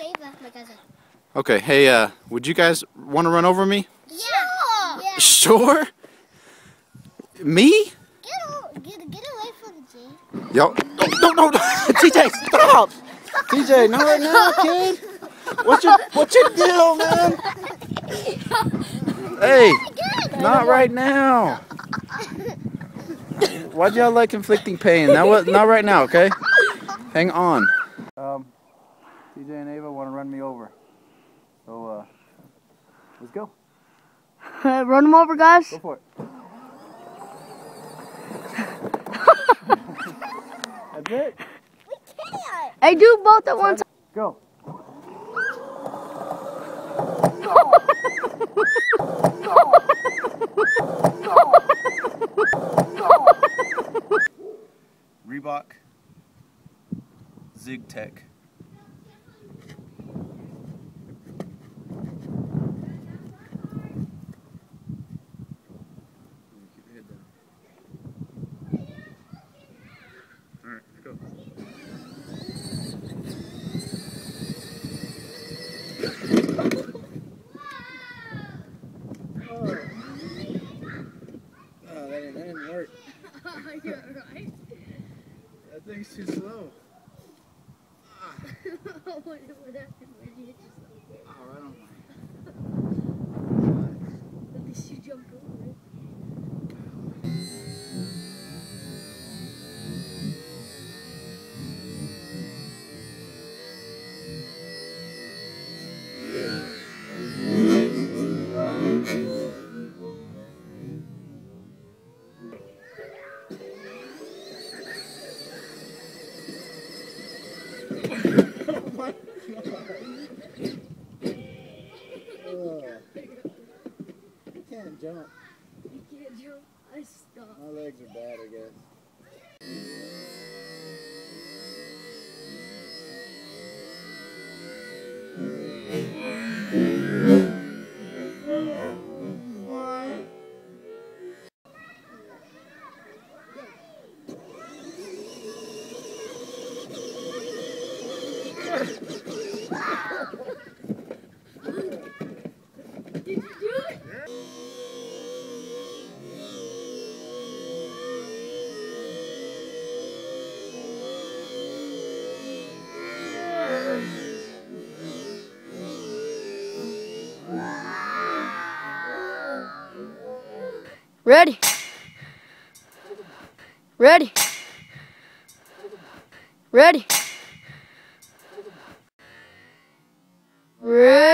Ava, my cousin. Okay, hey, would you guys want to run over me? Yeah. Yeah. Sure? Me? Get away from the G. Yo, no, TJ, stop! TJ, not right now, kid. What's your deal, man? Hey, not right now. Why'd y'all like inflicting pain? Not right now, okay? Hang on. TJ and Ava want to run me over. So, let's go. Run them over, guys. Go for it. That's it. We can't. Hey, do both at once. Go. Reebok Zig Tech. Keep your head down. Alright, let's go. Oh, that didn't work. You're right. That thing's too slow. What happened? Where did you hit yourself? Oh, right on At least you jumped over it. I can't jump. You can't jump. I stopped. My legs are bad, I guess. Did you do it? Ready. Ready. Ready. Ready.